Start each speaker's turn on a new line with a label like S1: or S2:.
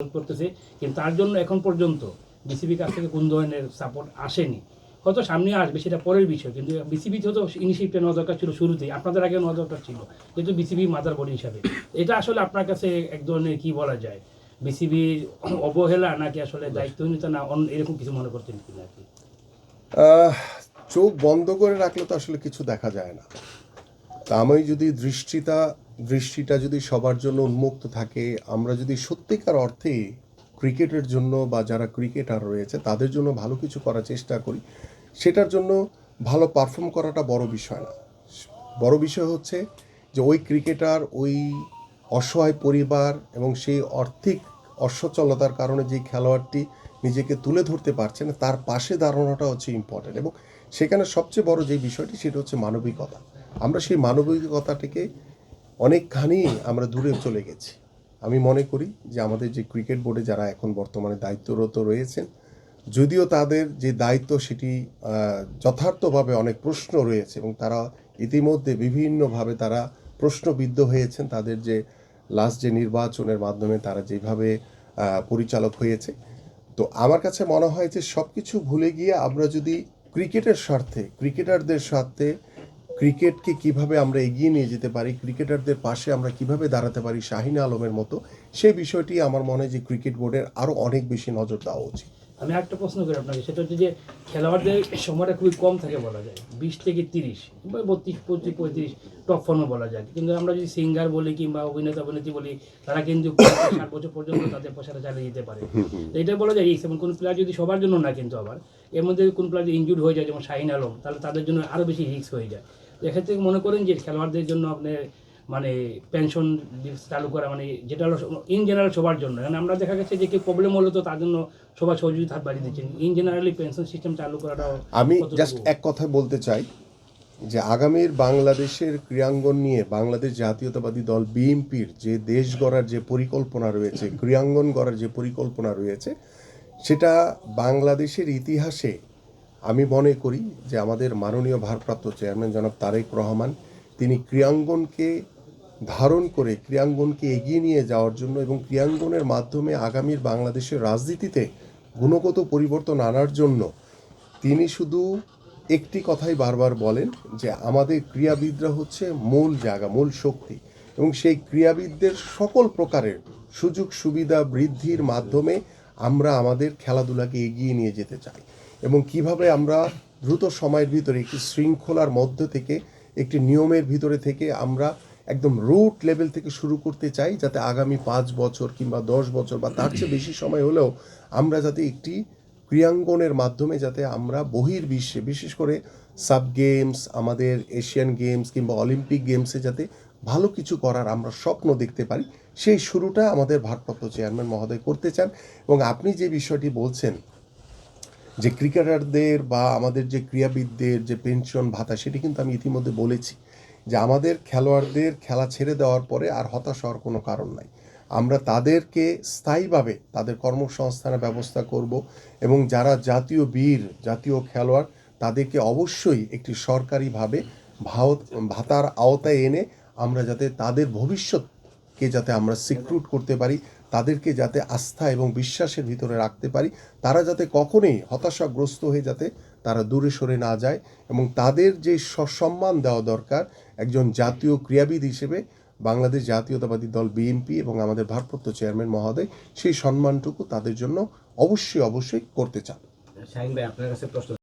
S1: করতেছে, কিন্তু তার জন্য এখন পর্যন্ত বিসিবির কাছ থেকে কোন ধরনের সাপোর্ট আসেনি। হয়তো সামনে আসবে, সেটা পরের বিষয়, কিন্তু বিসিবি তো ইনিশিয়েটিভটা নেওয়া দরকার ছিল শুরুতেই, আপনাদের আগে নেওয়া দরকার ছিল, যেহেতু বিসিবি মাদার বডি হিসাবে। এটা আসলে আপনার কাছে এক ধরনের কি বলা যায়, বিসিবির অবহেলা নাকি আসলে দায়িত্বহীনতা, না এরকম কিছু মনে করতেন কিনা আর কি?
S2: চোখ বন্ধ করে রাখলে তো আসলে কিছু দেখা যায় না। তা আমি যদি দৃষ্টিটা যদি সবার জন্য উন্মুক্ত থাকে, আমরা যদি সত্যিকার অর্থে ক্রিকেটের জন্য বা যারা ক্রিকেটার রয়েছে তাদের জন্য ভালো কিছু করার চেষ্টা করি, সেটার জন্য ভালো পারফর্ম করাটা বড় বিষয় না। বড় বিষয় হচ্ছে যে ওই ক্রিকেটার, ওই অসহায় পরিবার এবং সেই আর্থিক অসচ্ছলতার কারণে যে খেলোয়াড়টি নিজেকে তুলে ধরতে পারছে না, তার পাশে দাঁড়ানোটা হচ্ছে ইম্পর্টেন্ট। এবং সেখানে সবচেয়ে বড় যে বিষয়টি সেটা হচ্ছে মানবিকতা। আমরা সেই মানবিকতাটিকে অনেকখানি আমরা দূরে চলে গেছি। আমি মনে করি যে আমাদের যে ক্রিকেট বোর্ডে যারা এখন বর্তমানে দায়িত্বরত রয়েছেন, যদিও তাদের যে দায়িত্ব সেটি যথার্থভাবে অনেক প্রশ্ন রয়েছে এবং তারা ইতিমধ্যে বিভিন্নভাবে তারা প্রশ্নবিদ্ধ হয়েছেন, তাদের যে লাস্ট যে নির্বাচনের মাধ্যমে তারা যেভাবে পরিচালক হয়েছে। তো আমার কাছে মনে হয় যে সব কিছু ভুলে গিয়ে আমরা যদি ক্রিকেটের স্বার্থে, ক্রিকেটারদের স্বার্থে, ক্রিকেটকে কিভাবে আমরা এগিয়ে নিয়ে যেতে পারি, ক্রিকেটারদের পাশে আমরা কিভাবে দাঁড়াতে পারি শাহিন আলমের মতো, সেই বিষয়টি আমার মনে হয় যে ক্রিকেট বোর্ডের আরও অনেক বেশি নজর দেওয়া উচিত।
S1: আমি একটা প্রশ্ন করি আপনাকে, সেটা হচ্ছে যে খেলোয়াড়দের সময়টা খুবই কম থাকে বলা যায়, 20 থেকে 30 বা 32, 25, 35 টপ ফর্মে বলা যায়। কিন্তু আমরা যদি সিঙ্গার বলি কিংবা অভিনেতা অভিনেত্রী বলি, তারা কিন্তু 60 বছর পর্যন্ত তাদের পেশাটা চালিয়ে যেতে পারে। এটা বলা যায় যেমন কোনো প্লেয়ার যদি সবার জন্য না, কিন্তু আবার এর মধ্যে কোন প্লেয়ার যদি ইনজুর্ড হয়ে যায়, যেমন শাহিন আলম, তাহলে তাদের জন্য আরও বেশি রিস্ক হয়ে যায়। এক্ষেত্রে মনে করেন যে খেলোয়াড়দের জন্য আপনি মানে পেনশন চালু করা, মানে যেটা হলো ইন জেনারেল সবার জন্য, কারণ আমরা দেখা গেছে যে কেউ প্রবলেম হলো তো তার জন্য সবাই সহযোগিতা হাত বাড়িয়ে দিচ্ছেন, ইন জেনারেলি পেনশন সিস্টেম চালু করাটাও
S2: আমি জাস্ট এক কথা বলতে চাই যে আগামীর বাংলাদেশের ক্রীড়াঙ্গন নিয়ে বাংলাদেশ জাতীয়তাবাদী দল বিএনপির যে দেশ গড়ার যে পরিকল্পনা রয়েছে, ক্রীড়াঙ্গন গড়ার যে পরিকল্পনা রয়েছে, সেটা বাংলাদেশের ইতিহাসে আমি মনে করি যে আমাদের মাননীয় ভারপ্রাপ্ত চেয়ারম্যান জনাব তারেক রহমান, তিনি ক্রীড়াঙ্গনকে ধারণ করে ক্রীড়াঙ্গনকে এগিয়ে নিয়ে যাওয়ার জন্য এবং ক্রীড়াঙ্গনের মাধ্যমে আগামীর বাংলাদেশের রাজনীতিতে গুণগত পরিবর্তন আনার জন্য তিনি শুধু একটি কথাই বারবার বলেন যে আমাদের ক্রীড়াবিদরা হচ্ছে মূল জায়গা, মূল শক্তি, এবং সেই ক্রীড়াবিদদের সকল প্রকারের সুযোগ সুবিধা বৃদ্ধির মাধ্যমে আমরা আমাদের খেলাধুলাকে এগিয়ে নিয়ে যেতে চাই এবং কিভাবে আমরা দ্রুত সময়ের ভিতরে একটি শৃঙ্খলার মধ্য থেকে, একটি নিয়মের ভিতরে থেকে আমরা একদম রুট লেভেল থেকে শুরু করতে চাই, যাতে আগামী 5 বছর কিংবা 10 বছর বা তার চেয়ে বেশি সময় হলেও আমরা যাতে একটি ক্রীড়াঙ্গনের মাধ্যমে যাতে আমরা বহির্বিশ্বে, বিশেষ করে সাব গেমস, আমাদের এশিয়ান গেমস কিংবা অলিম্পিক গেমসে যাতে ভালো কিছু করার আমরা স্বপ্ন দেখতে পারি, সেই শুরুটা আমাদের ভারপ্রাপ্ত চেয়ারম্যান মহোদয় করতে চান। এবং আপনি যে বিষয়টি বলছেন যে ক্রিকেটারদের বা আমাদের যে ক্রীড়াবিদদের যে পেনশন ভাতা, সেটি কিন্তু আমি ইতিমধ্যে বলেছি যে আমাদের খেলোয়াড়দের খেলা ছেড়ে দেওয়ার পরে আর হতাশ হওয়ার কোনো কারণ নাই। আমরা তাদেরকে স্থায়ীভাবে তাদের কর্মসংস্থানের ব্যবস্থা করব এবং যারা জাতীয় বীর, জাতীয় খেলোয়াড়, তাদেরকে অবশ্যই একটি সরকারিভাবে ভাতার আওতায় এনে আমরা যাতে তাদের ভবিষ্যৎকে যাতে আমরা সিকিউর করতে পারি, তাদেরকে যাতে আস্থা এবং বিশ্বাসের ভিতরে রাখতে পারি, তারা যাতে কখনোই হতাশাগ্রস্ত হয়ে যাতে তারা দূরে সরে না যায়, এবং তাদের যে সসম্মান দেওয়া দরকার একজন জাতীয় ক্রীড়াবিদ হিসেবে বাংলাদেশ জাতীয়তাবাদী দল বিএনপি এবং আমাদের ভারপ্রাপ্ত চেয়ারম্যান মহোদয় সেই সম্মানটুকু তাদের জন্য অবশ্যই করতে চান।
S3: শাহিন ভাই, আপনার কাছে প্রশ্ন।